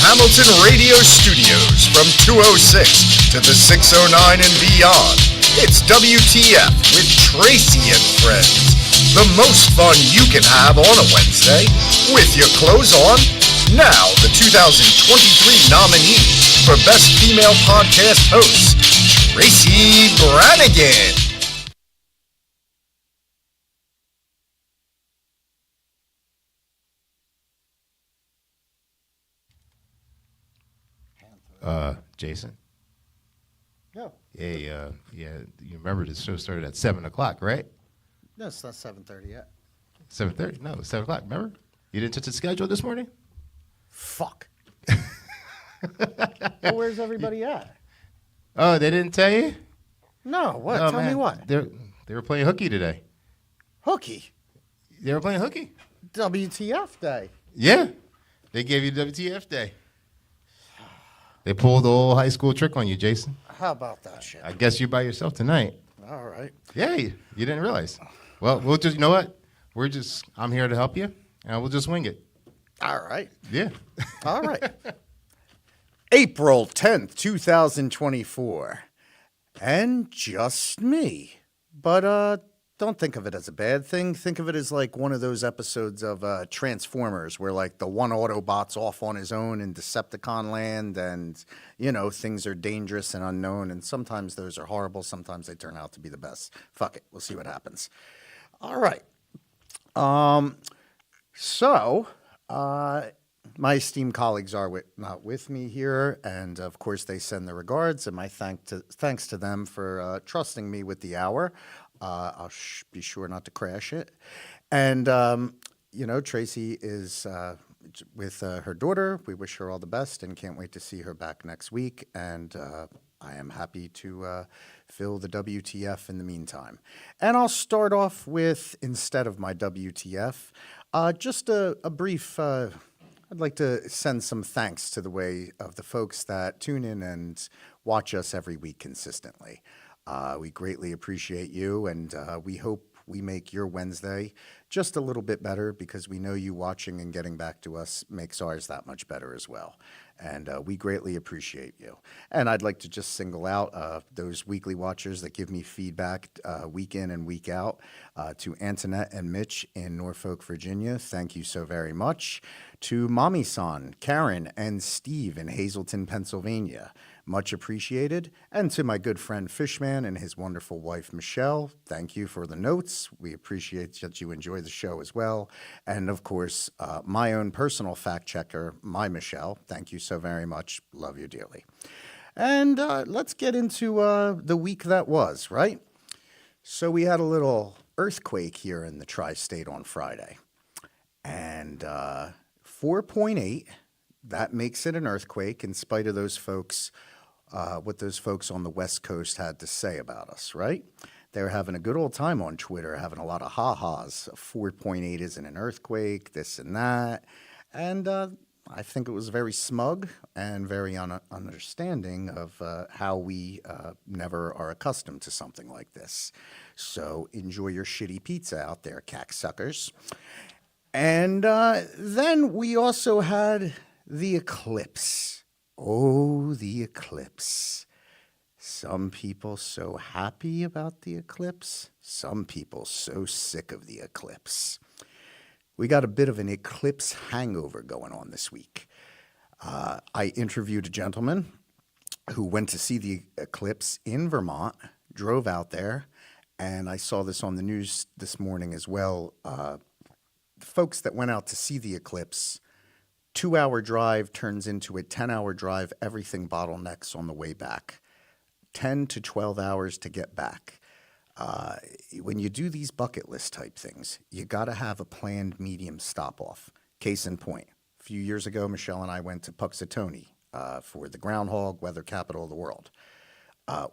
Hamilton Radio Studios from 206 to the 609 and beyond, it's WTF with Tracy and Friends. The most fun you can have on a Wednesday with your clothes on. Now, the 2023 nominee for Best Female Podcast Host, Tracy Brannigan. Jason? No. Hey, you remember the show started at 7 o'clock, right? No, it's not 7:30 yet. 7:30? No, it was 7 o'clock, remember? You didn't touch the schedule this morning? Fuck. Well, where's everybody at? Oh, they didn't tell you? No, what? Oh, Tell me what? They were playing hooky today. Hooky. They were playing hooky. WTF day. Yeah, they gave you WTF day. They pulled the old high school trick on you, Jason. How about that shit? I guess you're by yourself tonight. All right. Yeah, you didn't realize. Well, we'll just, you know what? I'm here to help you, and we'll just wing it. All right. Yeah. All right. April 10th, 2024. And just me. But don't think of it as a bad thing. Think of it as like one of those episodes of Transformers where like the one Autobot's off on his own in Decepticon land and, you know, things are dangerous and unknown. And sometimes those are horrible. Sometimes they turn out to be the best. Fuck it. We'll see what happens. All right. My esteemed colleagues are not with me here, and of course they send their regards, and my thanks to them for trusting me with the hour. I'll be sure not to crash it. And, Tracy is with her daughter. We wish her all the best and can't wait to see her back next week. And I am happy to fill the WTF in the meantime. And I'll start off with, instead of my WTF, just a brief... I'd like to send some thanks to the way of the folks that tune in and watch us every week consistently. We greatly appreciate you, and we hope we make your Wednesday just a little bit better because we know you watching and getting back to us makes ours that much better as well. And we greatly appreciate you. And I'd like to just single out those weekly watchers that give me feedback week in and week out. To Antoinette and Mitch in Norfolk, Virginia, thank you so very much. To Mommy-san, Karen, and Steve in Hazleton, Pennsylvania, much appreciated. And to my good friend Fishman and his wonderful wife, Michelle, thank you for the notes. We appreciate that you enjoy the show as well. And of course, my own personal fact checker, my Michelle, thank you so very much. Love you dearly. And let's get into the week that was, right? So we had a little earthquake here in the tri-state on Friday. And 4.8, that makes it an earthquake in spite of those folks, what those folks on the West Coast had to say about us, right? They were having a good old time on Twitter, having a lot of ha-has. 4.8 isn't an earthquake, this and that. And I think it was very smug and very understanding of how we never are accustomed to something like this. So enjoy your shitty pizza out there, cacksuckers. And then we also had the eclipse. Oh, the eclipse. Some people so happy about the eclipse. Some people so sick of the eclipse. We got a bit of an eclipse hangover going on this week. I interviewed a gentleman who went to see the eclipse in Vermont, drove out there, and I saw this on the news this morning as well. Folks that went out to see the eclipse, 2-hour drive turns into a 10-hour drive, everything bottlenecks on the way back. 10 to 12 hours to get back. When you do these bucket list type things, you got to have a planned medium stop off. Case in point, a few years ago, Michelle and I went to Puxatony for the groundhog weather capital of the world.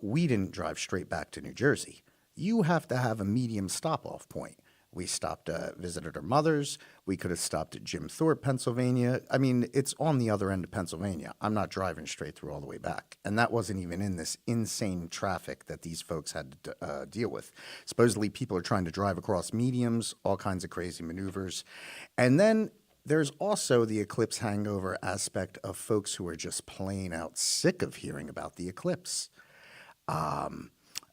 We didn't drive straight back to New Jersey. You have to have a medium stop off point. We stopped, visited our mothers. We could have stopped at Jim Thorpe, Pennsylvania. I mean, it's on the other end of Pennsylvania. I'm not driving straight through all the way back. And that wasn't even in this insane traffic that these folks had to deal with. Supposedly, people are trying to drive across mediums, all kinds of crazy maneuvers. And then there's also the eclipse hangover aspect of folks who are just plain out sick of hearing about the eclipse.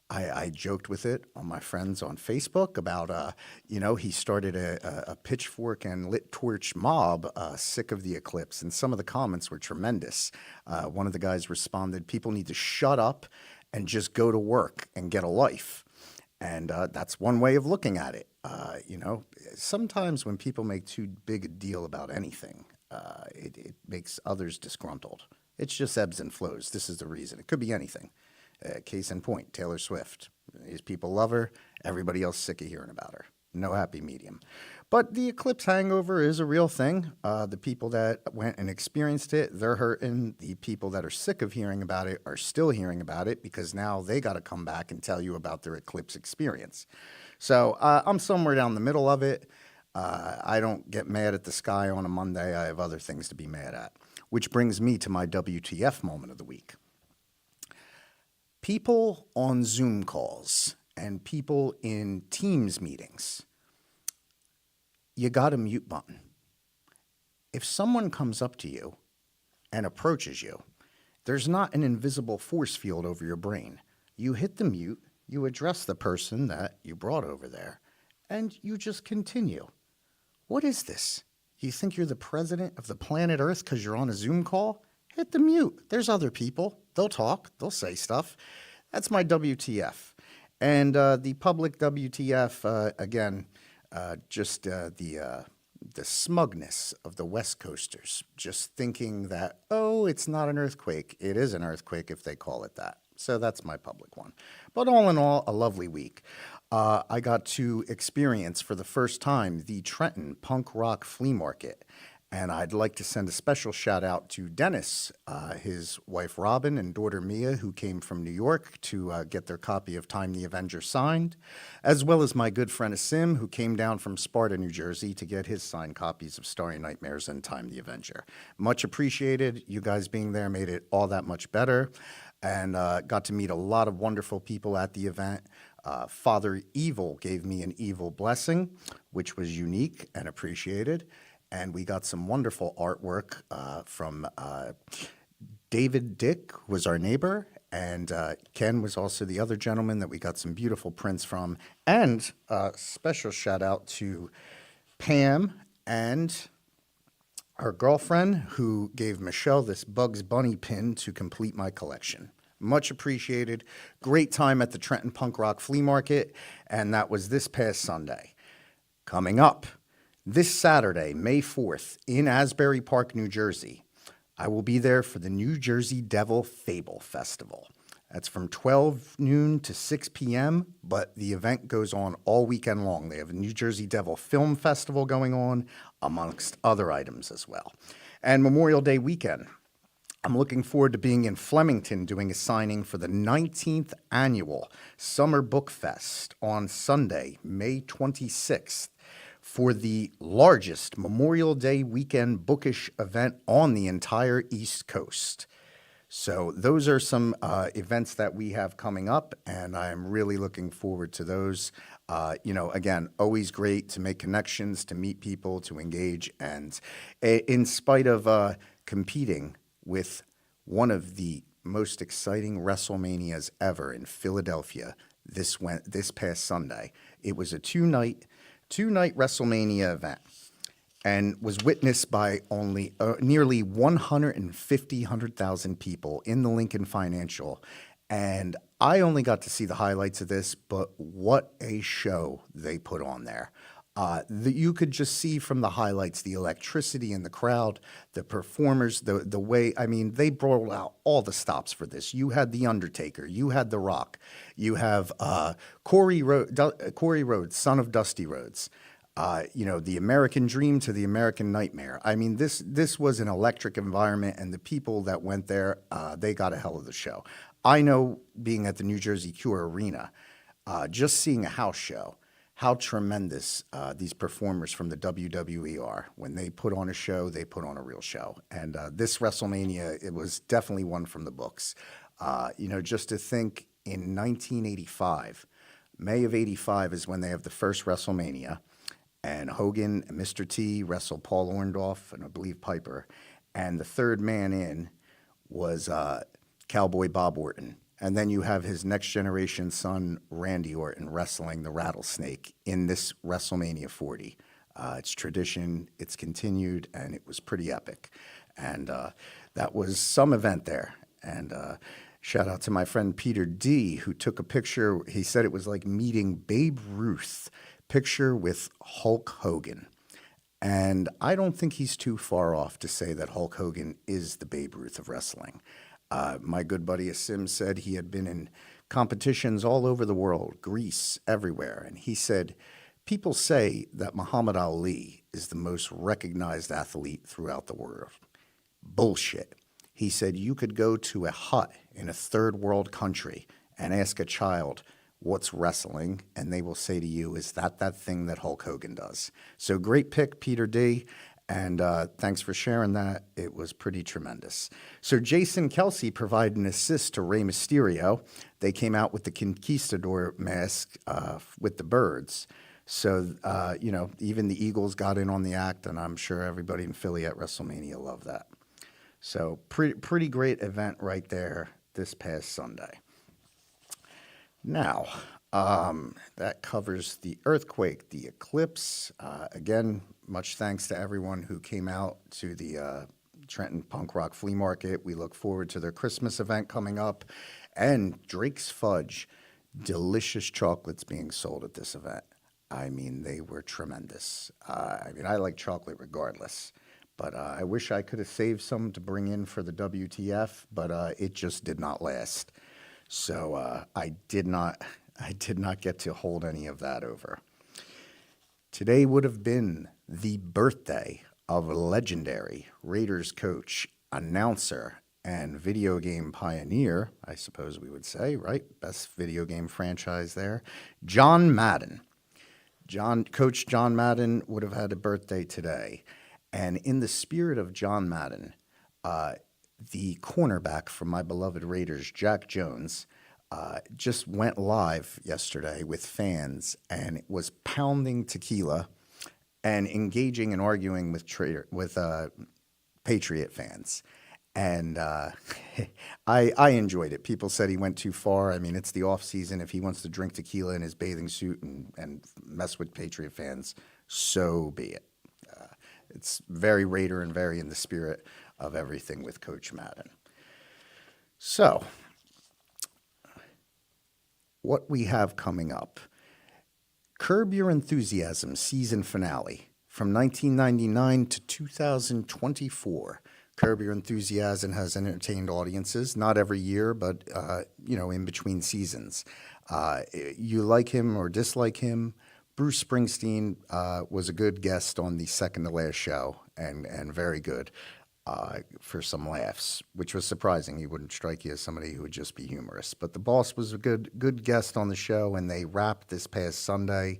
I joked with it on my friends on Facebook about, he started a pitchfork and lit torch mob sick of the eclipse, and some of the comments were tremendous. One of the guys responded, "People need to shut up and just go to work and get a life." And that's one way of looking at it. Sometimes when people make too big a deal about anything, it makes others disgruntled. It's just ebbs and flows. This is the reason. It could be anything. Case in point, Taylor Swift. These people love her. Everybody else sick of hearing about her. No happy medium. But the eclipse hangover is a real thing. The people that went and experienced it, they're hurting. The people that are sick of hearing about it are still hearing about it because now they got to come back and tell you about their eclipse experience. So I'm somewhere down the middle of it. I don't get mad at the sky on a Monday. I have other things to be mad at. Which brings me to my WTF moment of the week. People on Zoom calls and people in Teams meetings, you got a mute button. If someone comes up to you and approaches you, there's not an invisible force field over your brain. You hit the mute, you address the person that you brought over there, and you just continue. What is this? You think you're the president of the planet Earth because you're on a Zoom call? Hit the mute. There's other people. They'll talk. They'll say stuff. That's my WTF. And the public WTF, again, just the smugness of the West Coasters, just thinking that, oh, it's not an earthquake. It is an earthquake if they call it that. So that's my public one. But all in all, a lovely week. I got to experience for the first time the Trenton Punk Rock Flea Market. And I'd like to send a special shout out to Dennis, his wife Robin, and daughter Mia, who came from New York to get their copy of Time the Avenger signed, as well as my good friend Asim, who came down from Sparta, New Jersey, to get his signed copies of Starry Nightmares and Time the Avenger. Much appreciated. You guys being there made it all that much better, and got to meet a lot of wonderful people at the event. Father Evil gave me an evil blessing, which was unique and appreciated. And we got some wonderful artwork from David Dick, who was our neighbor, and Ken was also the other gentleman that we got some beautiful prints from. And special shout out to Pam and her girlfriend, who gave Michelle this Bugs Bunny pin to complete my collection. Much appreciated. Great time at the Trenton Punk Rock Flea Market, and that was this past Sunday. Coming up this Saturday, May 4th, in Asbury Park, New Jersey, I will be there for the New Jersey Devil Fable Festival. That's from 12 noon to 6 p.m., but the event goes on all weekend long. They have a New Jersey Devil Film Festival going on, amongst other items as well. And Memorial Day weekend, I'm looking forward to being in Flemington doing a signing for the 19th annual Summer Book Fest on Sunday, May 26th. For the largest Memorial Day weekend bookish event on the entire East Coast. So those are some events that we have coming up, and I'm really looking forward to those. Again, always great to make connections, to meet people, to engage, and in spite of competing with one of the most exciting WrestleManias ever in Philadelphia this past Sunday, it was a two-night WrestleMania event and was witnessed by only nearly 100,000 people in the Lincoln Financial. And I only got to see the highlights of this, but what a show they put on there. You could just see from the highlights the electricity in the crowd, the performers, the way, they brought out all the stops for this. You had The Undertaker, you had The Rock, you have Corey Rhodes, son of Dusty Rhodes, the American Dream to the American Nightmare. This was an electric environment, and the people that went there, they got a hell of a show. I know, being at the New Jersey Cure Arena, just seeing a house show, how tremendous these performers from the WWE are. When they put on a show, they put on a real show. And this WrestleMania, it was definitely one from the books. Just to think, in 1985, May of 85 is when they have the first WrestleMania. and Hogan and Mr. T wrestled Paul Orndorff and I believe Piper. And the third man in was Cowboy Bob Orton. And then you have his next generation son, Randy Orton, wrestling the Rattlesnake in this WrestleMania 40. It's tradition, it's continued, and it was pretty epic. And that was some event there. And shout out to my friend Peter D., who took a picture. He said it was like meeting Babe Ruth, picture with Hulk Hogan. And I don't think he's too far off to say that Hulk Hogan is the Babe Ruth of wrestling. My good buddy Asim said he had been in competitions all over the world, Greece, everywhere. And he said, people say that Muhammad Ali is the most recognized athlete throughout the world. Bullshit. He said you could go to a hut in a third world country and ask a child, what's wrestling? And they will say to you, is that thing that Hulk Hogan does? So great pick, Peter D., and thanks for sharing that. It was pretty tremendous. So Jason Kelsey provided an assist to Rey Mysterio. They came out with the Conquistador mask with the birds. So, even the Eagles got in on the act, and I'm sure everybody in Philly at WrestleMania loved that. So pretty great event right there this past Sunday. Now, that covers the earthquake, the eclipse. Again, much thanks to everyone who came out to the Trenton Punk Rock Flea Market. We look forward to their Christmas event coming up. And Drake's Fudge, delicious chocolates being sold at this event. I mean, they were tremendous. I like chocolate regardless. But I wish I could have saved some to bring in for the WTF, but it just did not last. So I did not get to hold any of that over. Today would have been the birthday of legendary Raiders coach, announcer, and video game pioneer, I suppose we would say, right? Best video game franchise there, John Madden. Coach John Madden would have had a birthday today. And in the spirit of John Madden, the cornerback from my beloved Raiders, Jack Jones, just went live yesterday with fans and was pounding tequila and engaging and arguing with Patriot fans. And I enjoyed it. People said he went too far. I mean, it's the off season. If he wants to drink tequila in his bathing suit and mess with Patriot fans, so be it. It's very Raider and very in the spirit of everything with Coach Madden. So, what we have coming up. Curb Your Enthusiasm season finale from 1999 to 2024. Curb Your Enthusiasm has entertained audiences, not every year, but, in between seasons. You like him or dislike him, Bruce Springsteen was a good guest on the second to last show and very good for some laughs, which was surprising. He wouldn't strike you as somebody who would just be humorous. But the boss was a good guest on the show, and they wrapped this past Sunday.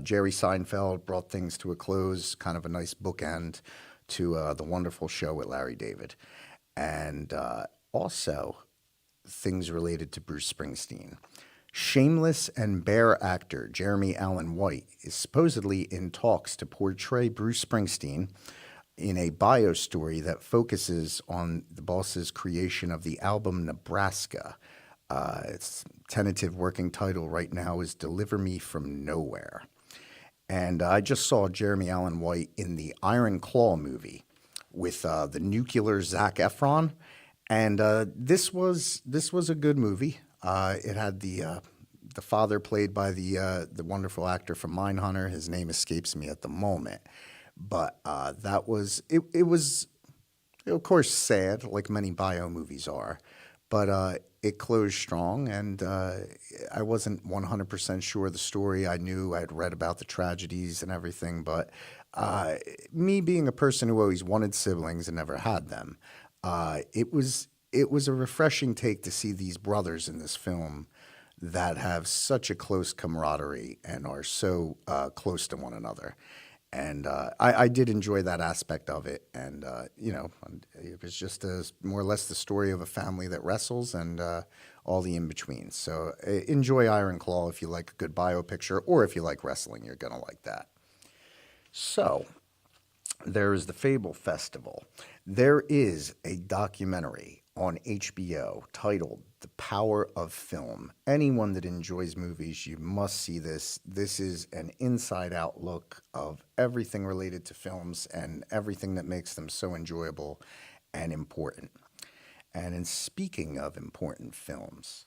Jerry Seinfeld brought things to a close, kind of a nice bookend to the wonderful show with Larry David. And also things related to Bruce Springsteen. Shameless and Bear actor Jeremy Allen White is supposedly in talks to portray Bruce Springsteen in a bio story that focuses on the boss's creation of the album Nebraska. Its tentative working title right now is Deliver Me From Nowhere. And I just saw Jeremy Allen White in the Iron Claw movie with the nuclear Zac Efron. And this was a good movie. It had the father played by the wonderful actor from Mindhunter. His name escapes me at the moment, but that was it was of course sad, like many bio movies are, but it closed strong, and I wasn't 100% sure of the story. I knew I'd read about the tragedies and everything, but me being a person who always wanted siblings and never had them, it was a refreshing take to see these brothers in this film that have such a close camaraderie and are so close to one another. And I did enjoy that aspect of it. And, it was just more or less the story of a family that wrestles and all the in-betweens. So enjoy Iron Claw if you like a good bio picture, or if you like wrestling, you're going to like that. So, there is the Fable Festival. There is a documentary on HBO titled The Power of Film. Anyone that enjoys movies, you must see this. This is an inside out look of everything related to films and everything that makes them so enjoyable and important. And in speaking of important films,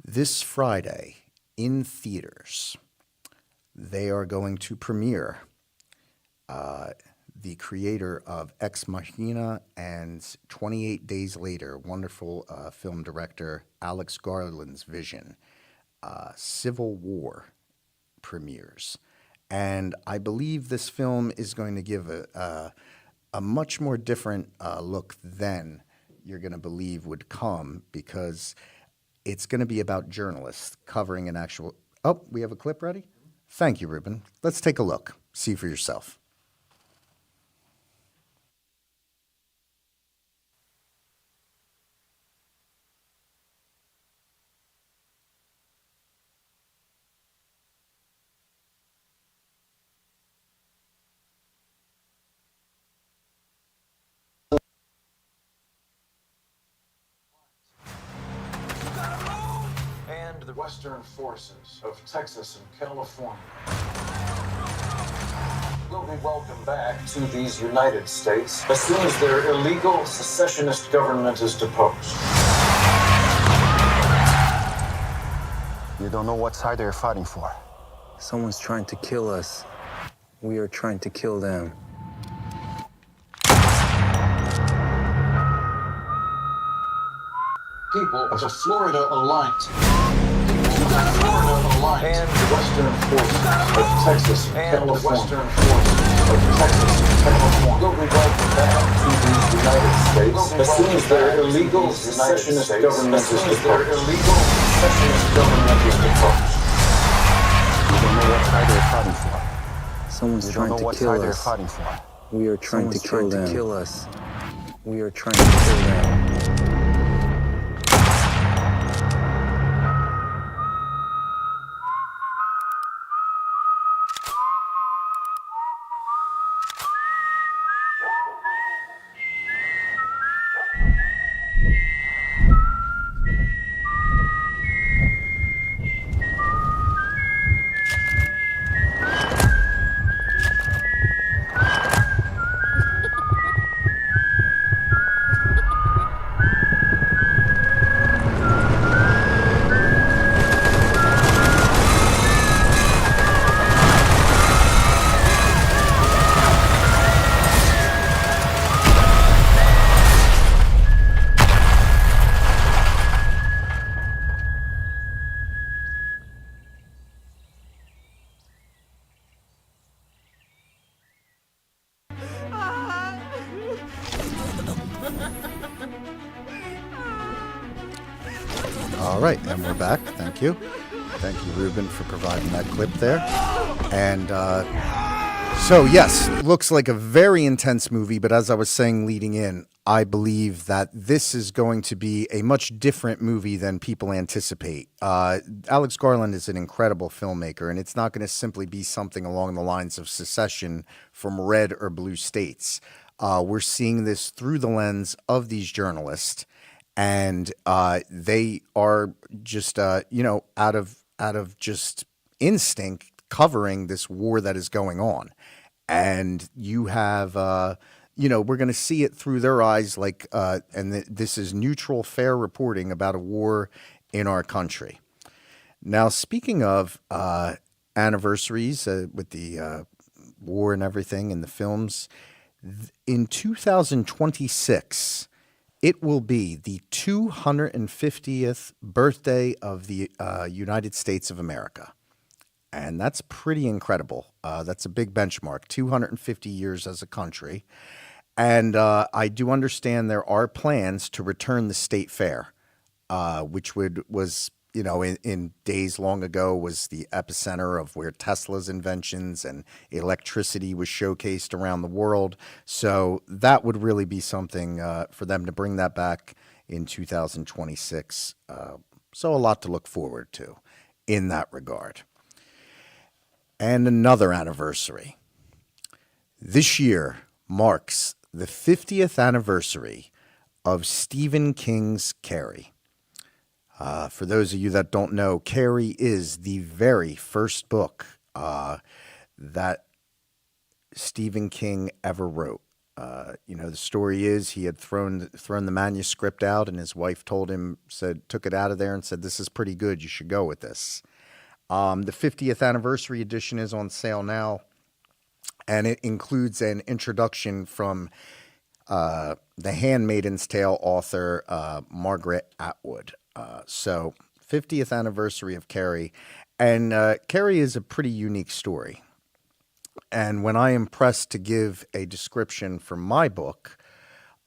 this Friday in theaters, they are going to premiere the creator of Ex Machina and 28 Days Later, wonderful film director Alex Garland's vision, Civil War premieres. And I believe this film is going to give a much more different look than you're going to believe would come, because it's going to be about journalists covering an actual... Oh, we have a clip ready? Thank you, Ruben. Let's take a look. See for yourself. And the Western forces of Texas and California will be welcomed back to these United States as soon as their illegal secessionist government is deposed. You don't know what side they're fighting for. Someone's trying to kill us. We are trying to kill them. People of the Florida Alliance. And the Western forces of Texas and California. Western forces of Texas and California will be welcomed back to these United States as soon as their illegal secessionist government is deposed. You don't know what side they're fighting for. Someone's You don't trying know to what kill side they're us. fighting for. We are trying to Someone's kill trying to them. kill us. We are trying to kill them. All right, and we're back. Thank you. Thank you, Ruben, for providing that clip there. And so, yes, looks like a very intense movie, but as I was saying leading in, I believe that this is going to be a much different movie than people anticipate. Alex Garland is an incredible filmmaker, and it's not going to simply be something along the lines of secession from red or blue states. We're seeing this through the lens of these journalists, and they are just, out of just instinct covering this war that is going on. And you have, we're going to see it through their eyes, this is neutral, fair reporting about a war in our country. Now, speaking of anniversaries with the war and everything in the films, in 2026, it will be the 250th birthday of the United States of America. And that's pretty incredible. That's a big benchmark, 250 years as a country. And I do understand there are plans to return the state fair, which was in days long ago was the epicenter of where Tesla's inventions and electricity was showcased around the world. So that would really be something for them to bring that back in 2026. So a lot to look forward to in that regard. And another anniversary. This year marks the 50th anniversary of Stephen King's Carrie. For those of you that don't know, Carrie is the very first book that Stephen King ever wrote. The story is he had thrown the manuscript out, and his wife told him, took it out of there and said, "This is pretty good. You should go with this." The 50th anniversary edition is on sale now, and it includes an introduction from The Handmaid's Tale author Margaret Atwood. So 50th anniversary of Carrie, and Carrie is a pretty unique story. And when I am pressed to give a description for my book,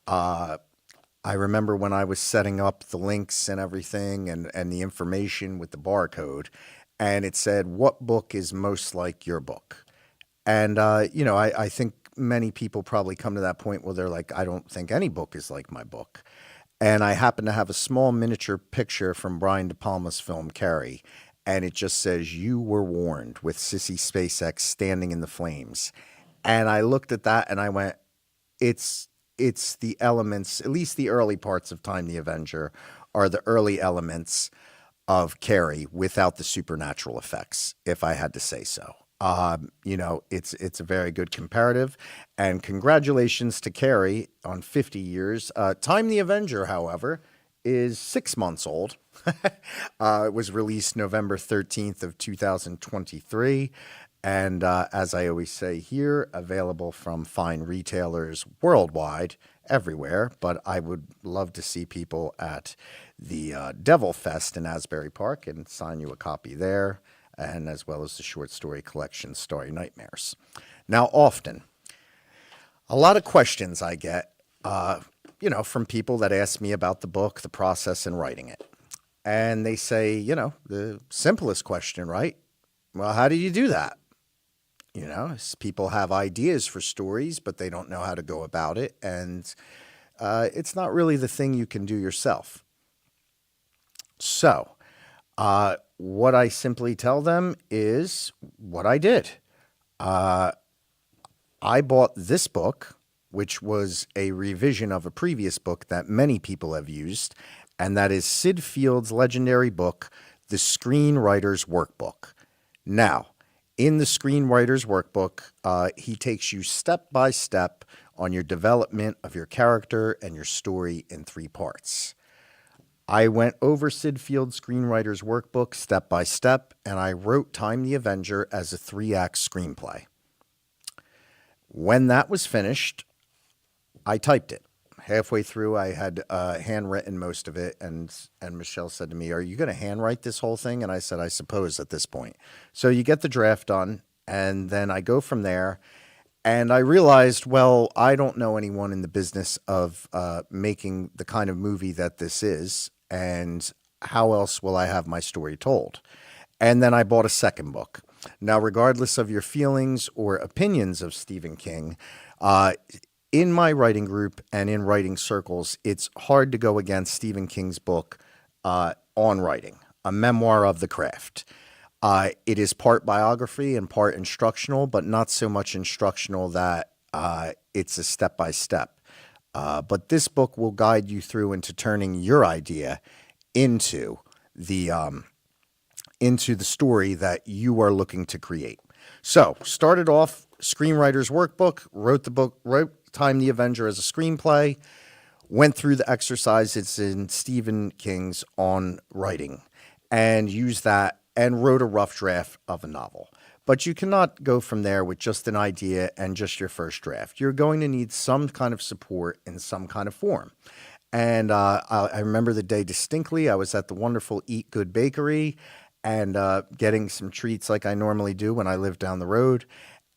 I remember when I was setting up the links and everything and the information with the barcode, and it said, "What book is most like your book?" And, I think many people probably come to that point where they're like, I don't think any book is like my book. And I happen to have a small miniature picture from Brian De Palma's film Carrie, and it just says, "You were warned," with Sissy SpaceX standing in the flames. And I looked at that and I went, it's the elements, at least the early parts of Time the Avenger are the early elements of Carrie without the supernatural effects, if I had to say so. It's a very good comparative, and congratulations to Carrie on 50 years. Time the Avenger, however, is 6 months old. It was released November 13th of 2023, and as I always say here, available from fine retailers worldwide, everywhere, but I would love to see people at the Devil Fest in Asbury Park and sign you a copy there, and as well as the short story collection Starry Nightmares. Now, often, a lot of questions I get, from people that ask me about the book, the process in writing it. And they say, the simplest question, right? Well, how do you do that? People have ideas for stories, but they don't know how to go about it. And it's not really the thing you can do yourself. So, what I simply tell them is what I did. I bought this book, which was a revision of a previous book that many people have used, and that is Sid Field's legendary book, The Screenwriter's Workbook. Now, in the Screenwriter's Workbook, he takes you step by step on your development of your character and your story in 3 parts. I went over Sid Field's Screenwriter's Workbook step by step, and I wrote Time the Avenger as a 3-act screenplay. When that was finished, I typed it. Halfway through, I had handwritten most of it, and Michelle said to me, "Are you going to handwrite this whole thing?" And I said, "I suppose at this point." So you get the draft done, and then I go from there, and I realized, well, I don't know anyone in the business of making the kind of movie that this is, and how else will I have my story told? And then I bought a second book. Now, regardless of your feelings or opinions of Stephen King, in my writing group and in writing circles, it's hard to go against Stephen King's book on writing, a memoir of the craft. It is part biography and part instructional, but not so much instructional that it's a step-by-step. But this book will guide you through into turning your idea into the story that you are looking to create. So, started off Screenwriter's Workbook, wrote Time the Avenger as a screenplay, went through the exercises in Stephen King's on writing, and used that and wrote a rough draft of a novel. But you cannot go from there with just an idea and just your first draft. You're going to need some kind of support in some kind of form. And I remember the day distinctly. I was at the wonderful Eat Good Bakery and getting some treats like I normally do when I live down the road.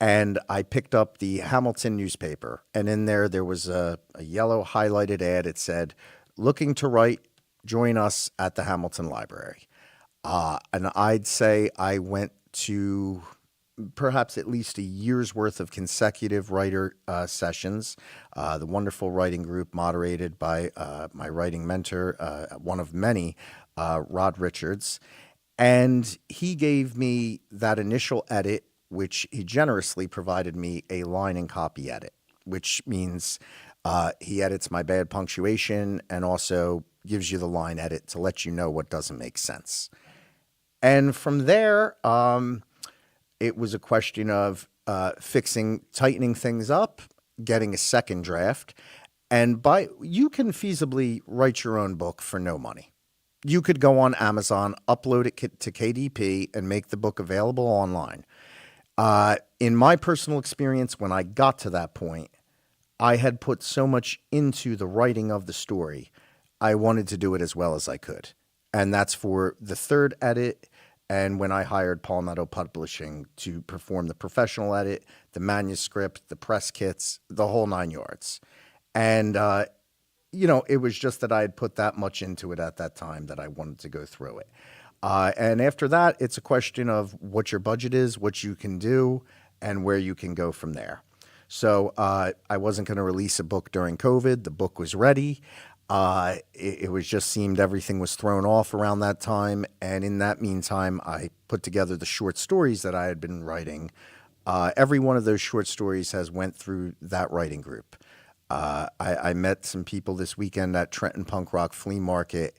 And I picked up the Hamilton newspaper, and in there was a yellow highlighted ad. It said, "Looking to write, join us at the Hamilton Library." And I'd say I went to perhaps at least a year's worth of consecutive writer sessions. The wonderful writing group moderated by my writing mentor, one of many, Rod Richards. And he gave me that initial edit which he generously provided me a line and copy edit, which means he edits my bad punctuation and also gives you the line edit to let you know what doesn't make sense. And from there, it was a question of tightening things up, getting a second draft, and you can feasibly write your own book for no money. You could go on Amazon, upload it to KDP, and make the book available online. In my personal experience, when I got to that point, I had put so much into the writing of the story, I wanted to do it as well as I could. And that's for the third edit, and when I hired Palmetto Publishing to perform the professional edit, the manuscript, the press kits, the whole 9 yards. And, it was just that I had put that much into it at that time that I wanted to go through it. And after that, it's a question of what your budget is, what you can do, and where you can go from there. So I wasn't going to release a book during COVID. The book was ready. It was just seemed everything was thrown off around that time. And in that meantime, I put together the short stories that I had been writing. Every one of those short stories has went through that writing group. I met some people this weekend at Trenton Punk Rock Flea Market,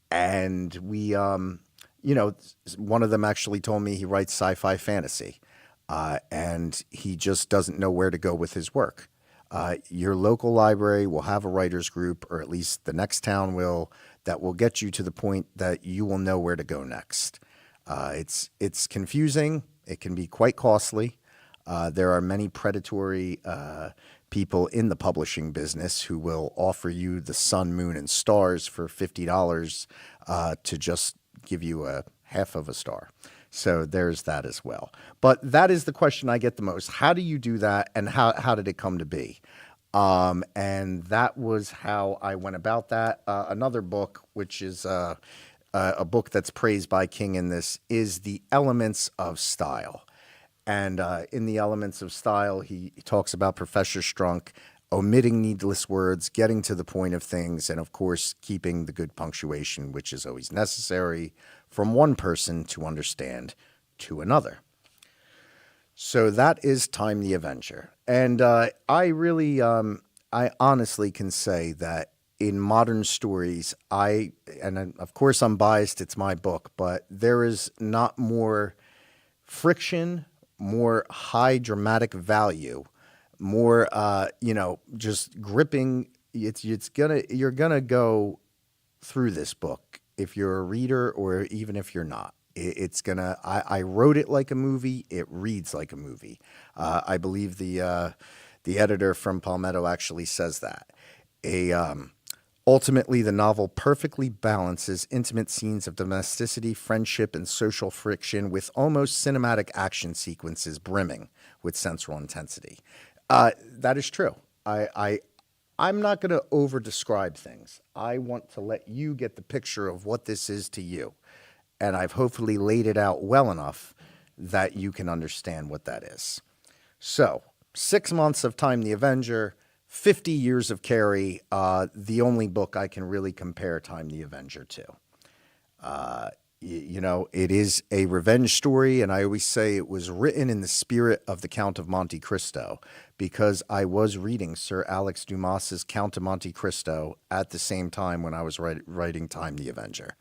and we, one of them actually told me he writes sci-fi fantasy, and he just doesn't know where to go with his work. Your local library will have a writer's group, or at least the next town will, that will get you to the point that you will know where to go next. It's confusing. It can be quite costly. There are many predatory people in the publishing business who will offer you the sun, moon, and stars for $50 to just give you a half of a star. So there's that as well. But that is the question I get the most. How do you do that, and how did it come to be? And that was how I went about that. Another book, which is a book that's praised by King in this, is The Elements of Style. And in The Elements of Style, he talks about Professor Strunk omitting needless words, getting to the point of things, and of course, keeping the good punctuation, which is always necessary from one person to understand to another. So that is Time the Avenger. And I honestly can say that in modern stories, of course I'm biased, it's my book, but there is not more friction, more high dramatic value, more, just gripping. You're gonna go through this book if you're a reader or even if you're not. I wrote it like a movie. It reads like a movie. I believe the editor from Palmetto actually says that. Ultimately, the novel perfectly balances intimate scenes of domesticity, friendship, and social friction with almost cinematic action sequences brimming with sensual intensity. That is true. I'm not going to over-describe things. I want to let you get the picture of what this is to you. And I've hopefully laid it out well enough that you can understand what that is. So, 6 months of Time the Avenger, 50 years of Carrie, the only book I can really compare Time the Avenger to. It is a revenge story, and I always say it was written in the spirit of the Count of Monte Cristo, because I was reading Sir Alex Dumas's Count of Monte Cristo at the same time when I was writing Time the Avenger.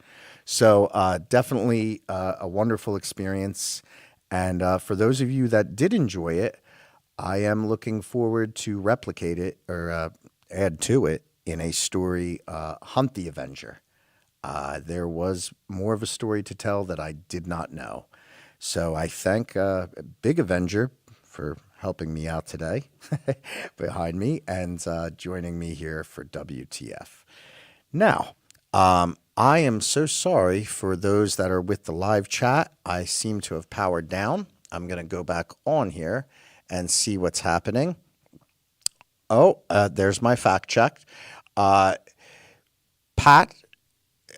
So definitely a wonderful experience, and for those of you that did enjoy it, I am looking forward to replicate it or add to it in a story, Hunt the Avenger. There was more of a story to tell that I did not know. So I thank Big Avenger for helping me out today behind me and joining me here for WTF. Now, I am so sorry for those that are with the live chat. I seem to have powered down. I'm going to go back on here and see what's happening. Oh, there's my fact check. Pat,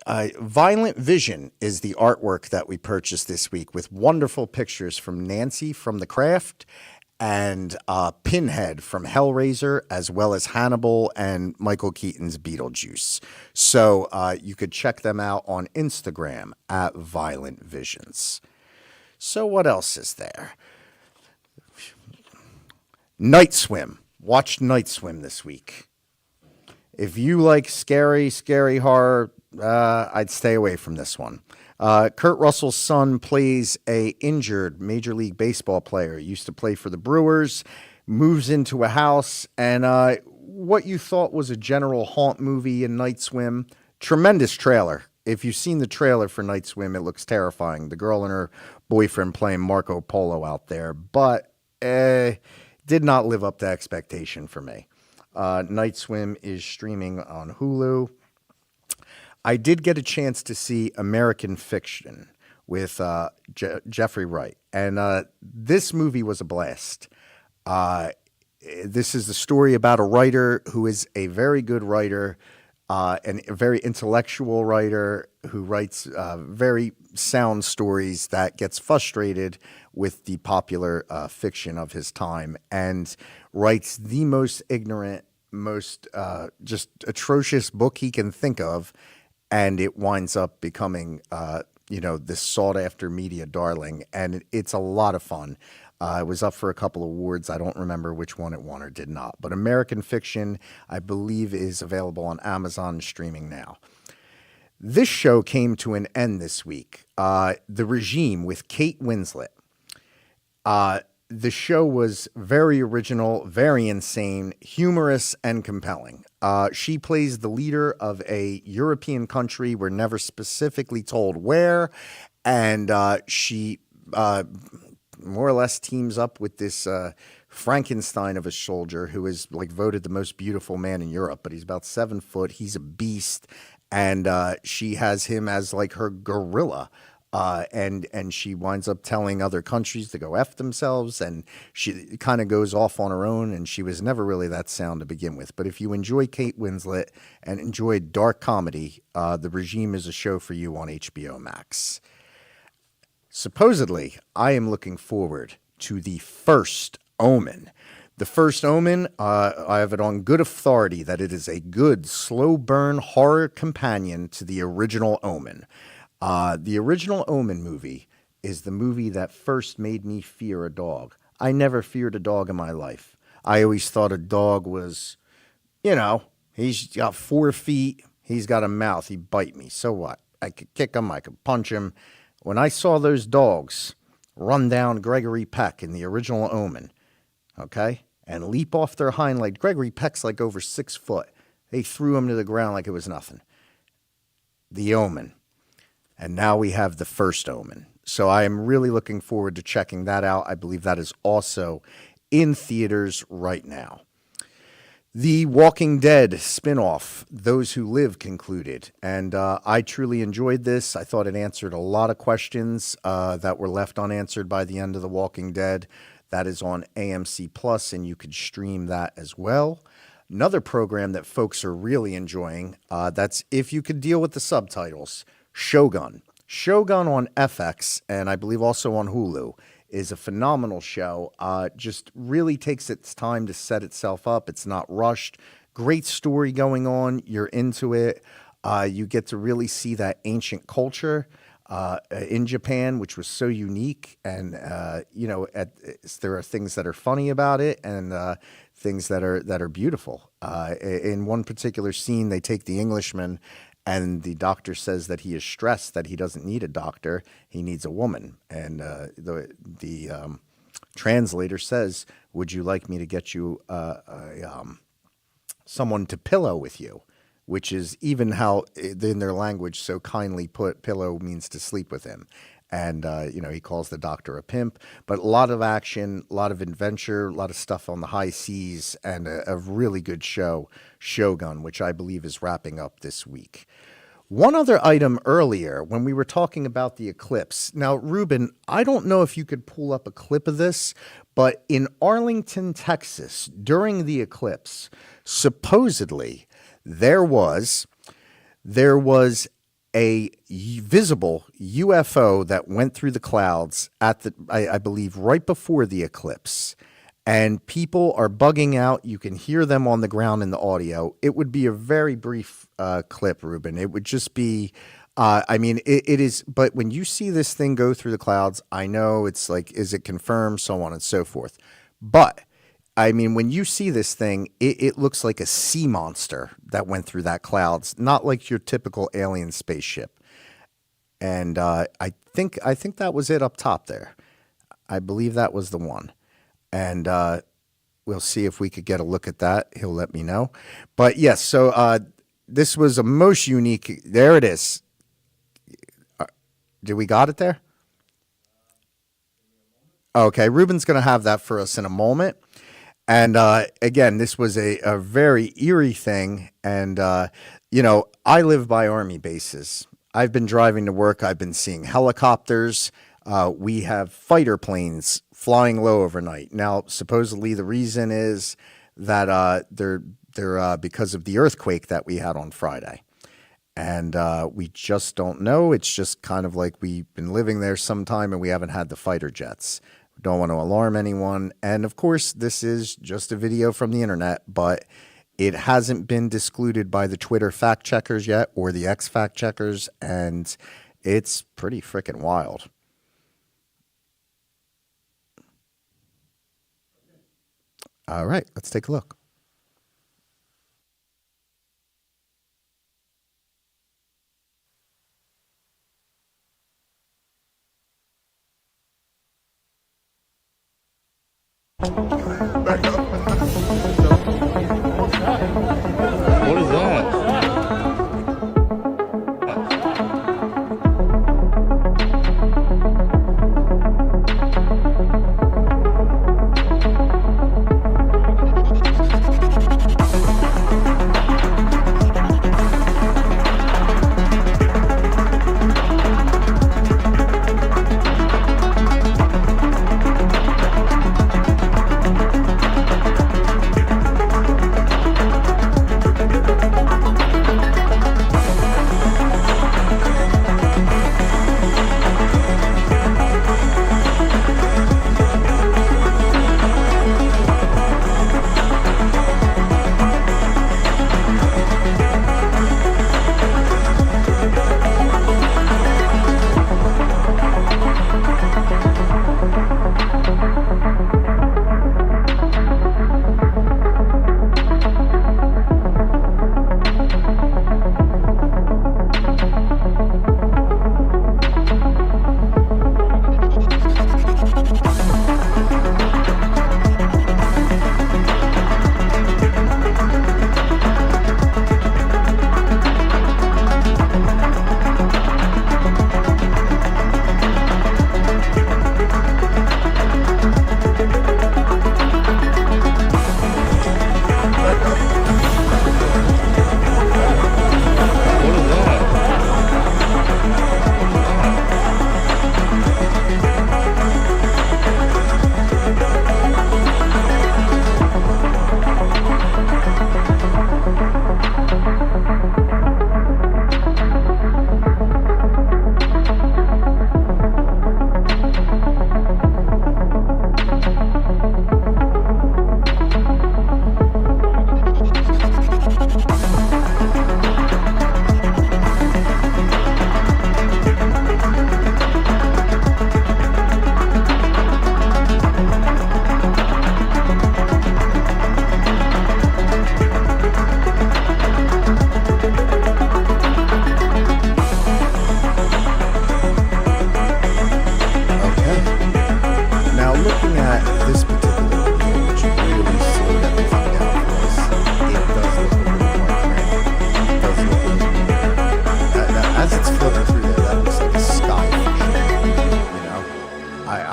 Violent Vision is the artwork that we purchased this week with wonderful pictures from Nancy from The Craft and Pinhead from Hellraiser, as well as Hannibal and Michael Keaton's Beetlejuice. So you could check them out on Instagram at Violent Visions. So what else is there? Night Swim. Watched Night Swim this week. If you like scary horror, I'd stay away from this one. Kurt Russell's son plays a injured Major League Baseball player. Used to play for the Brewers, moves into a house, and what you thought was a general haunt movie in Night Swim, tremendous trailer. If you've seen the trailer for Night Swim, it looks terrifying. The girl and her boyfriend playing Marco Polo out there, but did not live up to expectation for me. Night Swim is streaming on Hulu. I did get a chance to see American Fiction with Jeffrey Wright, and this movie was a blast. This is the story about a writer who is a very good writer and a very intellectual writer who writes very sound stories that gets frustrated with the popular fiction of his time and writes the most ignorant, most just atrocious book he can think of, and it winds up becoming this sought-after media darling, and it's a lot of fun. It was up for a couple of awards. I don't remember which one it won or did not. But American Fiction, I believe, is available on Amazon streaming now. This show came to an end this week. The Regime with Kate Winslet. The show was very original, very insane, humorous, and compelling. She plays the leader of a European country. We're never specifically told where. And she more or less teams up with this Frankenstein of a soldier who is like voted the most beautiful man in Europe, but he's about 7 foot. He's a beast. And she has him as like her gorilla. And she winds up telling other countries to go F themselves, and she kind of goes off on her own, and she was never really that sound to begin with. But if you enjoy Kate Winslet and enjoy dark comedy, The Regime is a show for you on HBO Max. Supposedly, I am looking forward to The First Omen. The First Omen, I have it on good authority that it is a good, slow-burn horror companion to the original Omen. The original Omen movie is the movie that first made me fear a dog. I never feared a dog in my life. I always thought a dog was, he's got 4 feet, he's got a mouth, he'd bite me. So what? I could kick him, I could punch him. When I saw those dogs run down Gregory Peck in the original Omen, okay, and leap off their hind legs, Gregory Peck's like over 6 foot. They threw him to the ground like it was nothing. The Omen. And now we have The First Omen. So I am really looking forward to checking that out. I believe that is also in theaters right now. The Walking Dead spinoff, Those Who Live, concluded. And I truly enjoyed this. I thought it answered a lot of questions that were left unanswered by the end of The Walking Dead. That is on AMC Plus, and you could stream that as well. Another program that folks are really enjoying, that's if you could deal with the subtitles, Shogun. Shogun on FX, and I believe also on Hulu, is a phenomenal show. Just really takes its time to set itself up. It's not rushed. Great story going on. You're into it. You get to really see that ancient culture in Japan, which was so unique. And, there are things that are funny about it and things that are beautiful. In one particular scene, they take the Englishman, and the doctor says that he is stressed, that he doesn't need a doctor, he needs a woman. And the translator says, "Would you like me to get you someone to pillow with you?" Which is even how, in their language, so kindly put, pillow means to sleep with him. And, he calls the doctor a pimp. But a lot of action, a lot of adventure, a lot of stuff on the high seas, and a really good show, Shogun, which I believe is wrapping up this week. One other item earlier, when we were talking about the eclipse. Now, Ruben, I don't know if you could pull up a clip of this, but in Arlington, Texas, during the eclipse, supposedly there was a visible UFO that went through the clouds at I believe right before the eclipse, and people are bugging out. You can hear them on the ground in the audio. It would be a very brief clip, Ruben. It would just be, it is, but when you see this thing go through the clouds, I know it's like, is it confirmed, so on and so forth. But I mean, when you see this thing, it looks like a sea monster that went through that clouds, not like your typical alien spaceship. And I think that was it up top there. I believe that was the one. And we'll see if we could get a look at that. He'll let me know. But yes, so this was a most unique. There it is. Did we got it there? Okay, Ruben's going to have that for us in a moment. And again, this was a very eerie thing. And, I live by Army bases. I've been driving to work. I've been seeing helicopters. We have fighter planes flying low overnight. Now, supposedly the reason is that they're because of the earthquake that we had on Friday. And we just don't know. It's just kind of like we've been living there some time and we haven't had the fighter jets. We don't want to alarm anyone. And of course, this is just a video from the internet, but it hasn't been discluded by the Twitter fact checkers yet or the X fact checkers. And it's pretty freaking wild. All right, let's take a look. What is that?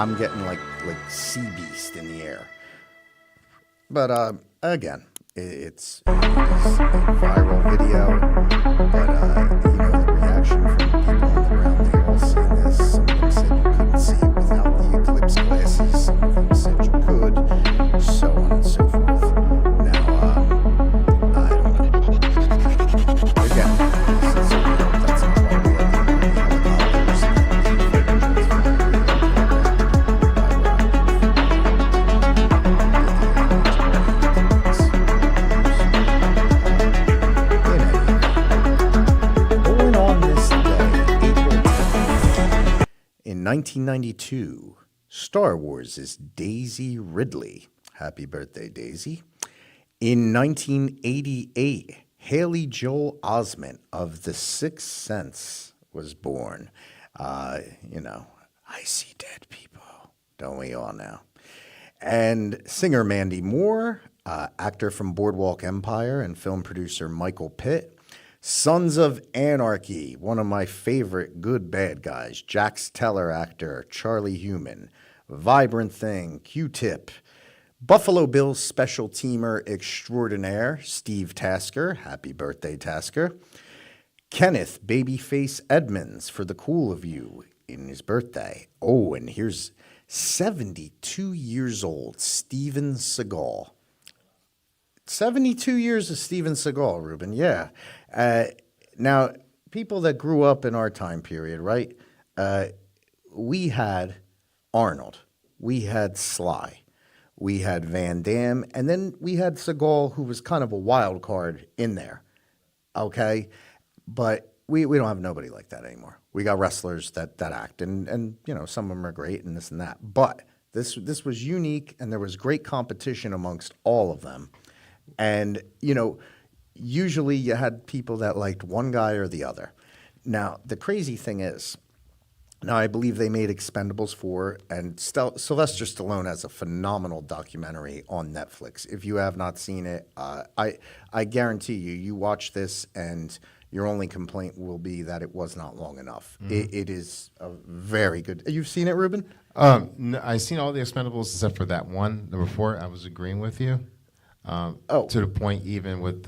I'm getting like sea beast in the air. But again, it's a viral video. But the reaction from people on the ground, they all seen this. Some of them said you couldn't see it without the ECLIPSE glasses. Some of them said you could, so on and so forth. Now, I don't know. Again, this is a video that's not why we have the helicopters. Born on this day, April 10th, in 1992, Star Wars' Daisy Ridley Happy birthday, Daisy. In 1988, Haley Joel Osment of The Sixth Sense was born. You know, I see dead people. Don't we all now? And singer Mandy Moore, actor from Boardwalk Empire, and film producer Michael Pitt. Sons of Anarchy, one of my favorite good bad guys. Jax Teller actor Charlie Human. Vibrant Thing, Q-Tip. Buffalo Bills special teamer extraordinaire Steve Tasker. Happy birthday, Tasker. Kenneth Babyface Edmonds for the cool of you in his birthday. Oh, and here's 72 years old, Steven Seagal. 72 years of Steven Seagal, Ruben, yeah. Now, people that grew up in our time period, right? We had Arnold, we had Sly, we had Van Damme, and then we had Seagal, who was kind of a wild card in there, okay? But we don't have nobody like that anymore. We got wrestlers that act, and you know, some of them are great and this and that. But this was unique, and there was great competition amongst all of them. And, you know, usually you had people that liked one guy or the other. Now, the crazy thing is, now I believe they made Expendables 4, and Sylvester Stallone has a phenomenal documentary on Netflix. If you have not seen it, I guarantee you watch this and your only complaint will be that it was not long enough. It is a very good. You've seen it, Ruben? No, I've seen all the Expendables except for that one, number 4. I was agreeing with you. To the point, even with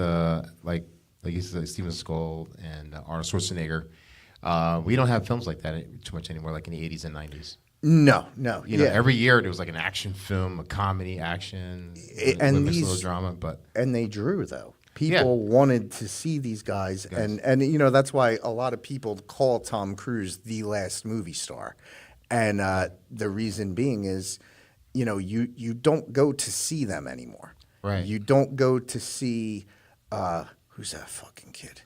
like you said, Steven Seagal and Arnold Schwarzenegger, we don't have films like that too much anymore, like in the 80s and 90s. No. You know, every year there was like an action film, a comedy, action, and a little drama, and they drew though. People wanted to see these guys, and you know that's why a lot of people call Tom Cruise the last movie star, and the reason being is, you know, you don't go to see them anymore. Right. You don't go to see who's that fucking kid?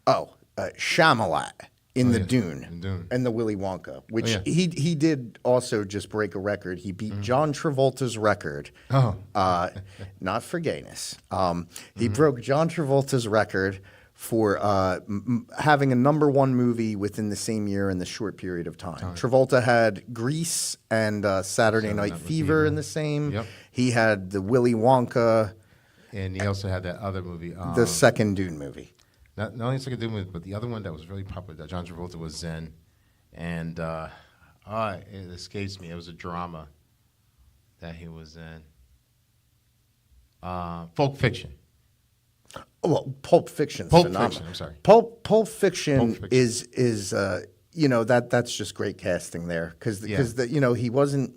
Shyamalan in the Dune and the Willy Wonka, which he did also just break a record. He beat John Travolta's record. Not for gayness. He broke John Travolta's record for having a #1 movie within the same year in the short period of time. Travolta had Grease and Saturday Night Fever in the same. Yep. He had the Willy Wonka. And he also had that other movie. The second Dune movie. Not only the second Dune movie, but the other one that was really popular that John Travolta was in. And it escapes me. It was a drama that he was in. Pulp Fiction. Well, Pulp Fiction. Pulp Fiction. I'm sorry. Pulp Fiction is you know that's just great casting there because you know he wasn't,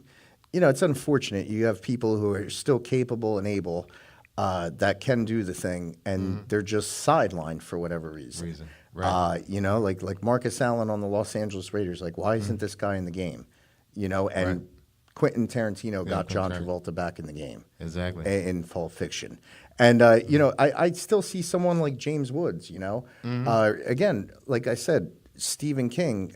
you know, it's unfortunate you have people who are still capable and able that can do the thing and they're just sidelined for whatever reason. Right. You know, like Marcus Allen on the Los Angeles Raiders, like why isn't this guy in the game? You know, and Quentin Tarantino got John Travolta back in the game. Exactly. In Pulp Fiction. And, you know, I still see someone like James Woods, you know. Again, like I said, Stephen King,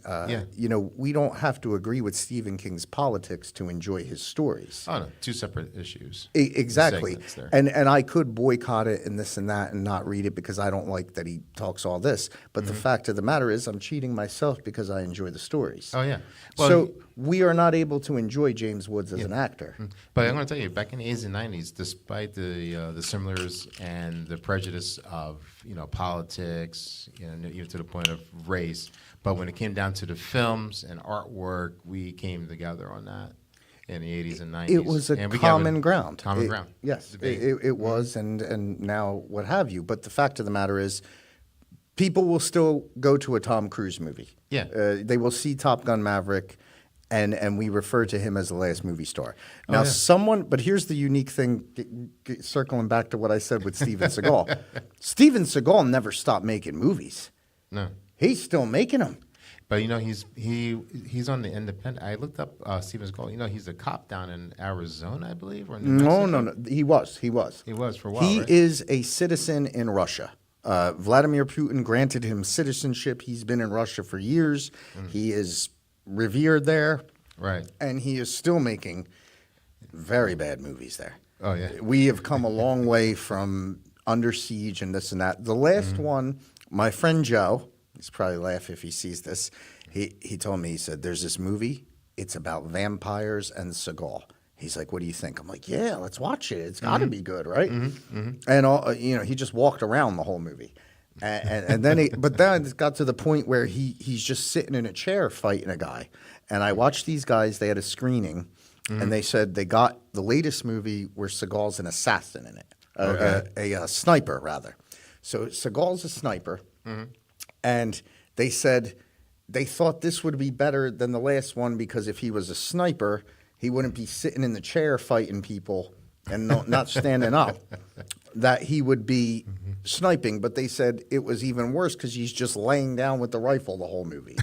you know, we don't have to agree with Stephen King's politics to enjoy his stories. Oh, no, 2 separate issues. Exactly. And I could boycott it and this and that and not read it because I don't like that he talks all this. But the fact of the matter is I'm cheating myself because I enjoy the stories. Oh, yeah. Well, so we are not able to enjoy James Woods as an actor. But I'm going to tell you, back in the 80s and 90s, despite the similars and the prejudice of, you know, politics, you know, even to the point of race, but when it came down to the films and artwork, we came together on that in the 80s and 90s. It was a common ground. Common ground. Yes, it was, and now what have you. But the fact of the matter is, people will still go to a Tom Cruise movie. Yeah. They will see Top Gun Maverick, and we refer to him as the last movie star. Now, but here's the unique thing, circling back to what I said with Steven Seagal. Steven Seagal never stopped making movies. No. He's still making them. But, you know, he's on the independent. I looked up Steven Seagal. You know, he's a cop down in Arizona, I believe, or New Mexico. No. He was. He was for a while, He right? is a citizen in Russia. Vladimir Putin granted him citizenship. He's been in Russia for years. He is revered there. Right. And he is still making Very bad movies there. Oh yeah. We have come a long way from Under Siege and this and that. The last one, my friend Joe, he's probably laugh if he sees this. He told me, he said, "There's this movie. It's about vampires and Seagal." He's like, "What do you think?" I'm like, "Yeah, let's watch it. It's got to be good, right?" And all, he just walked around the whole movie, and then but then it got to the point where he's just sitting in a chair fighting a guy. And I watched these guys. They had a screening, and they said they got the latest movie where Seagal's an assassin in it, a sniper rather. So Seagal's a sniper, and they said they thought this would be better than the last one because if he was a sniper, he wouldn't be sitting in the chair fighting people and not standing up, that he would be sniping. But they said it was even worse because he's just laying down with the rifle the whole movie.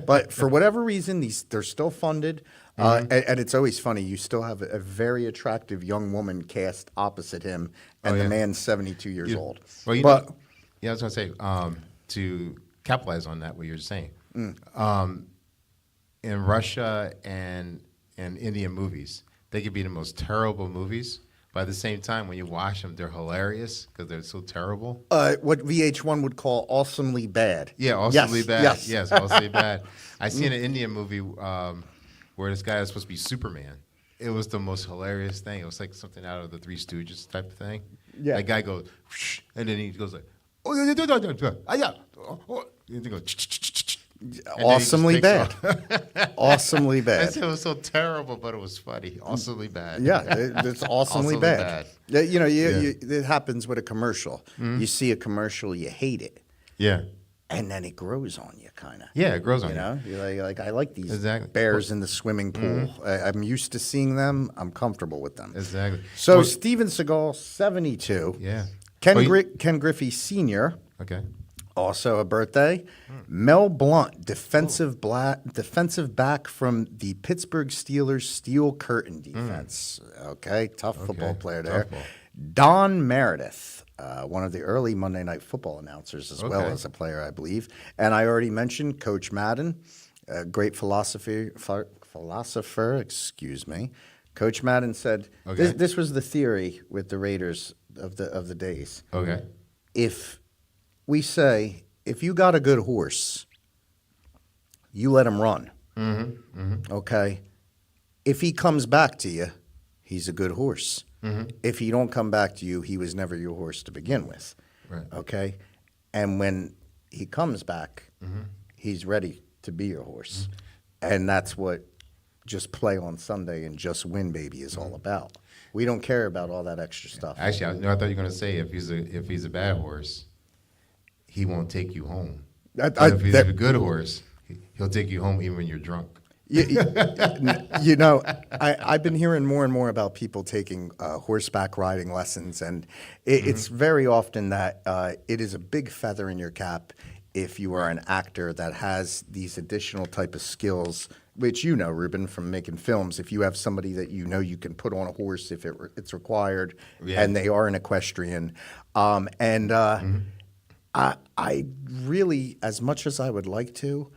But for whatever reason, they're still funded. And it's always funny. You still have a very attractive young woman cast opposite him, and the man's 72 years old. Well, I was going to say, to capitalize on that, what you're saying, in Russia and Indian movies, they could be the most terrible movies, but at the same time, when you watch them, they're hilarious because they're so terrible. What VH1 would call awesomely bad. Yeah, awesomely bad. Yes. Awesomely bad. I seen an Indian movie where this guy was supposed to be Superman. It was the most hilarious thing. It was like something out of the Three Stooges type of thing. Yeah. That guy goes, whoosh, and then he goes like, oh, yeah. And he goes, Awesomely bad. Awesomely I bad. said it was so terrible, but it was funny. Awesomely bad. Yeah, it's awesomely Awesomely bad. bad. It happens with a commercial. You see a commercial, you hate it, Yeah. and then it grows on you, kind of. Yeah, it grows on You you. know, you're like I like these Exactly. bears in the swimming pool. I'm used to seeing them. I'm comfortable with them. Exactly. So Well, Steven Seagal, 72. yeah. Ken, Well, you- Ken Griffey Sr., Okay. also a birthday. Mel Blount, defensive back from the Pittsburgh Steelers Steel Curtain defense. Okay, tough football player there. Tough ball. Don Meredith, one of the early Monday Night Football announcers, as well Okay. as a player, I believe. And I already mentioned Coach Madden, a great philosopher. Excuse me. Coach Madden said Okay. this was the theory with the Raiders of the days. Okay. If we say, if you got a good horse, you let him run. Okay? If he comes back to you, he's a good horse. If he don't come back to you, he was never your horse to begin with. Right. Okay? And when he comes back, he's ready to be your horse. And that's what just play on Sunday and just win, baby, is all about. We don't care about all that extra stuff. Actually, I thought you were going to say if he's a bad horse, he won't take you home. But if he's a good horse, he'll take you home even when you're drunk. I've been hearing more and more about people taking horseback riding lessons, and it's very often that it is a big feather in your cap if you are an actor that has these additional type of skills, which you know, Ruben, from making films. If you have somebody that you know you can put on a horse if it's required, and they are an equestrian, I really, as much as I would like to,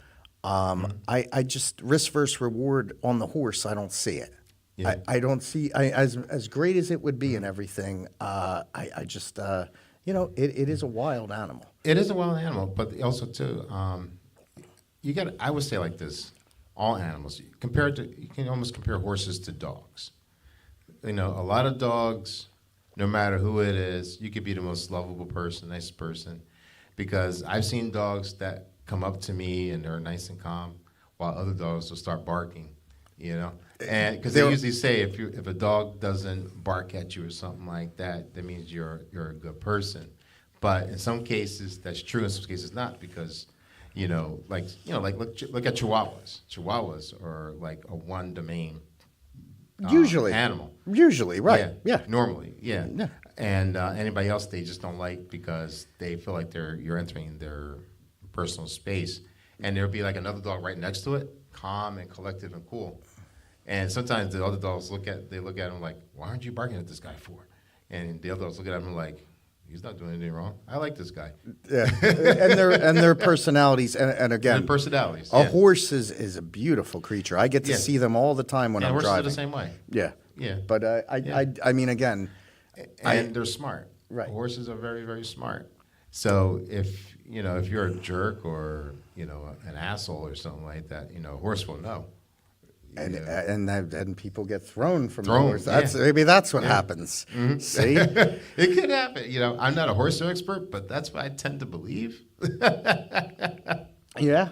I just risk versus reward on the horse. I don't see it. Yeah. I don't see as great as it would be and everything. I just it is a wild animal. It is a wild animal, but also too, I would say like this: all animals. You can almost compare horses to dogs. A lot of dogs, no matter who it is, you could be the most lovable person, nice person. Because I've seen dogs that come up to me and they're nice and calm, while other dogs will start barking, And because they usually say if a dog doesn't bark at you or something like that, that means you're a good person. But in some cases that's true, in some cases not, because look at Chihuahuas. Chihuahuas are like a one domain Usually animal. Usually, right? Yeah. Normally, yeah. And anybody else they just don't like because they feel like you're entering their personal space. And there'll be like another dog right next to it, calm and collected and cool. And sometimes the other dogs look at him like, why aren't you barking at this guy for? And the other dogs look at him like, he's not doing anything wrong. I like this guy. Yeah, and their personalities, and again, And personalities. a horse is a beautiful creature. I get to see them all the time when I'm horses driving. are the same way. Yeah, Yeah. But I mean, again, And they're smart. Right. Horses are very, very smart. So if you're a jerk or, an asshole or something like that, a horse will know. and people get thrown from the Thrown, horse. yeah. Maybe that's what happens. See? It could happen. I'm not a horse expert, but that's what I tend to believe. Yeah.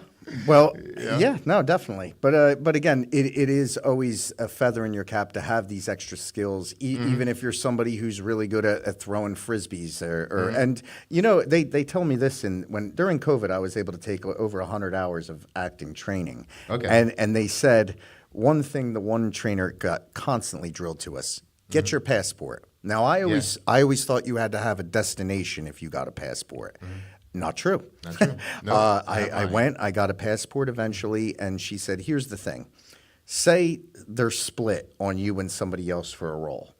Well, yeah, no, definitely. But again, it is always a feather in your cap to have these extra skills, even if you're somebody who's really good at throwing frisbees or and they tell me this during COVID I was able to take over 100 hours of acting training. Okay. And they said one thing the one trainer got constantly drilled to us: get your passport. Now I always thought you had to have a destination if you got a passport. Not true. Not true. No, I went, I got a passport eventually, and she said, here's the thing. Say they're split on you and somebody else for a role,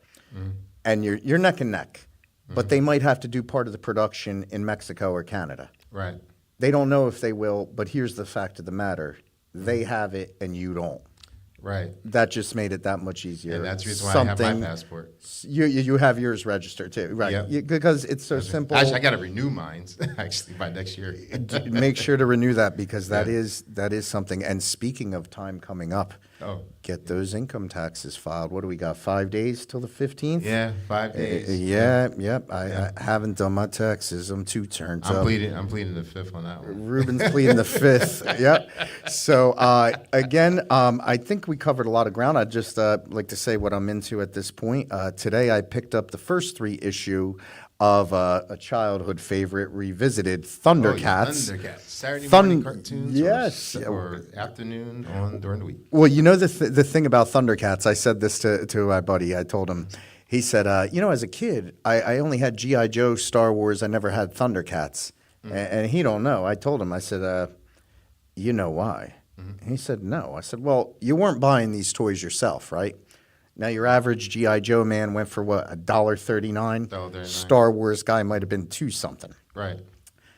and you're neck and neck, but they might have to do part of the production in Mexico or Canada. Right. They don't know if they will, but here's the fact of the matter. They have it and you don't. Right. That just made it that much easier. And that's the reason why I have my passport. You have yours registered too, right? Yep. Because it's so simple. Actually, I got to renew mine actually by next year. Make sure to renew that because that is something. And speaking of time coming up, get those income taxes filed. What do we got? 5 days till the 15th? Yeah, 5 days. I haven't done my taxes. I'm 2 turns up. I'm pleading the fifth on that one. Ruben's pleading the fifth. Yep. So again, I think we covered a lot of ground. I'd just like to say what I'm into at this point. Today I picked up the first 3 issue of a childhood favorite revisited, Thundercats. Thundercats. Saturday morning cartoons. Yes. Or afternoon during the week. Well, the thing about Thundercats, I said this to my buddy. I told him, he said, as a kid, I only had G.I. Joe, Star Wars. I never had Thundercats. And he don't know. I told him, I said, you know why? He said, no. I said, well, you weren't buying these toys yourself, right? Now, your average G.I. Joe man went for what, $1.39? $1.39. Star Wars guy might have been $2 something. Right.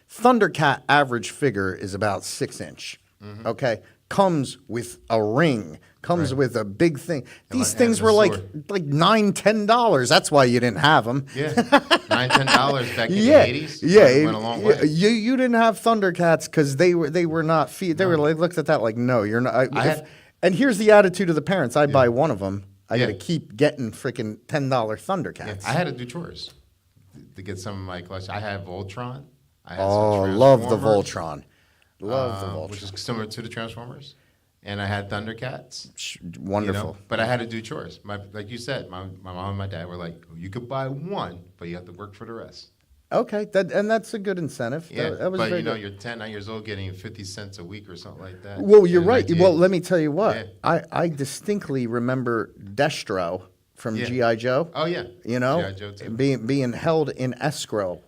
Thundercat average figure is about 6 inch. Okay, comes with a ring, comes with a big thing. These things were like $9-10. That's why you didn't have them. Yeah, $9-10 back in the 80s. Yeah, went a long way. You didn't have Thundercats because they were not they were like looked at that like no, you're not. And here's the attitude of the parents: I buy one of them, I got to keep getting freaking $10 Thundercats. I had to do chores to get some of my collection. I have Voltron. I had love the Voltron. Love the Voltron. Which is similar to the Transformers. And I had Thundercats. Wonderful. But I had to do chores. Like you said, my mom and my dad were like, you could buy one, but you have to work for the rest. Okay, that's a good incentive. Yeah, that was but very good. you're 10, 9 years old getting 50 cents a week or something like that. Well, you're right. Well, let me tell you what. Yeah. I distinctly remember Destro from G.I. Joe. Oh, yeah. G.I. Joe, too. Being held in escrow.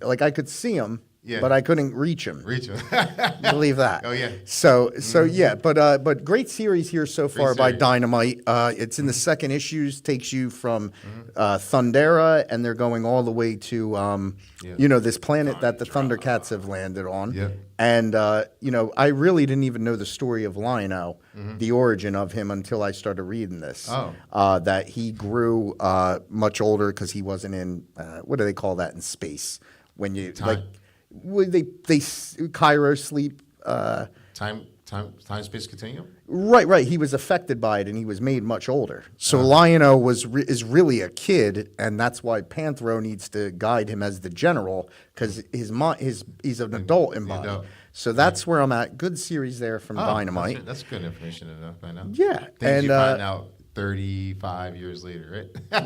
Like I could see him, but I couldn't reach him. Believe that. Oh, yeah. So yeah, but great series here so far by series. Dynamite. It's in the second issues, takes you from Thundera, and they're going all the way to this planet that the Thundercats have landed on. Yeah. And I really didn't even know the story of Lion-O, the origin of him, until I started reading this. That he grew much older because he wasn't in what do they call that in space when you Time. they Cairo sleep. Time space continuum. Right. He was affected by it, and he was made much older. So Lion-O is really a kid, and that's why Panthro needs to guide him as the general because he's an adult in body. So that's where I'm at. Good series there from Dynamite. That's good information enough by now. Yeah, Things you find out 35 years later, right?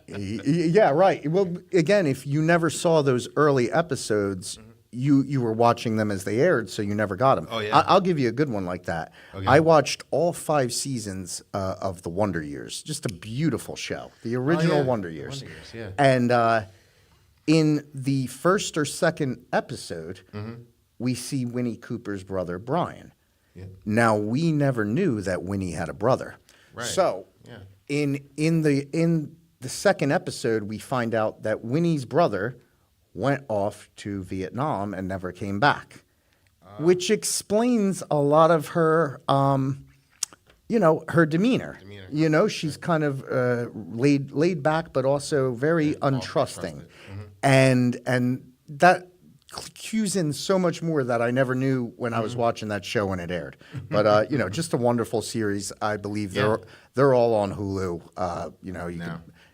Yeah, right. Well, again, if you never saw those early episodes, you were watching them as they aired, so you never got them. Oh, yeah. I'll give you a good one like that. Okay. I watched all 5 seasons of The Wonder Years. Just a beautiful show. The original Wonder Years. Wonder Years, yeah. And in the first or second episode, we see Winnie Cooper's brother, Brian. Yeah. Now, we never knew that Winnie had a brother. Right. So, Yeah. in the second episode, we find out that Winnie's brother went off to Vietnam and never came back, which explains a lot of her her demeanor. She's kind of laid back, but also very untrusting, and that cues in so much more that I never knew when I was watching that show when it aired. But just a wonderful series. I believe they're all on Hulu.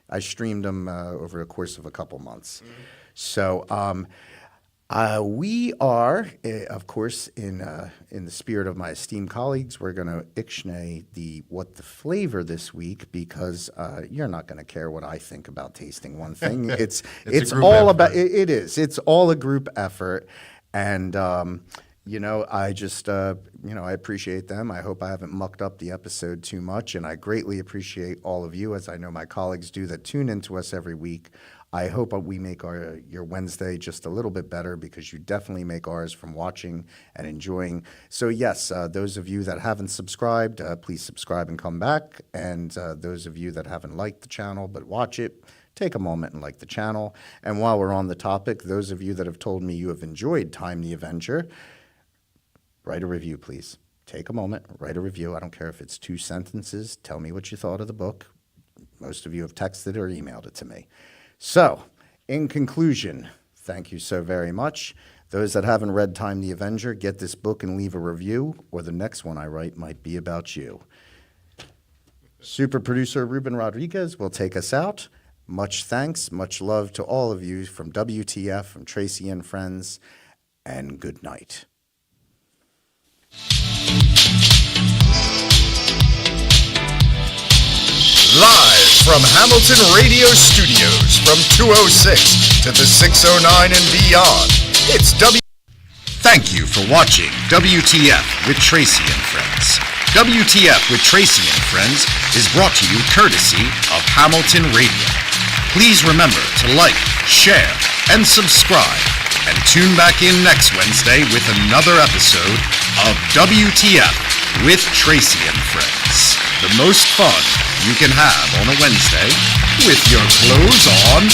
I streamed them over the course of a couple months. So we are, of course, in the spirit of my esteemed colleagues, we're going to ixnay what the flavor this week, because you're not going to care what I think about tasting one thing. It's all about it is. It's all a group effort, and I just I appreciate them. I hope I haven't mucked up the episode too much, and I greatly appreciate all of you, as I know my colleagues do, that tune into us every week. I hope we make your Wednesday just a little bit better, because you definitely make ours from watching and enjoying. So yes, those of you that haven't subscribed, please subscribe and come back. And those of you that haven't liked the channel but watch it, take a moment and like the channel. And while we're on the topic, those of you that have told me you have enjoyed Time the Avenger, write a review, please. Take a moment, write a review. I don't care if it's 2 sentences. Tell me what you thought of the book. Most of you have texted or emailed it to me. So, in conclusion, thank you so very much. Those that haven't read Time the Avenger, get this book and leave a review, or the next one I write might be about you. Super producer Ruben Rodriguez will take us out. Much thanks, much love to all of you from WTF, from Tracy and friends, and good night. Live from Hamilton Radio Studios from 206 to the 609 and beyond, it's Thank you for watching WTF with Tracy and Friends. WTF with Tracy and Friends is brought to you courtesy of Hamilton Radio. Please remember to like, share, and subscribe, and tune back in next Wednesday with another episode of WTF with Tracy and Friends. The most fun you can have on a Wednesday with your clothes on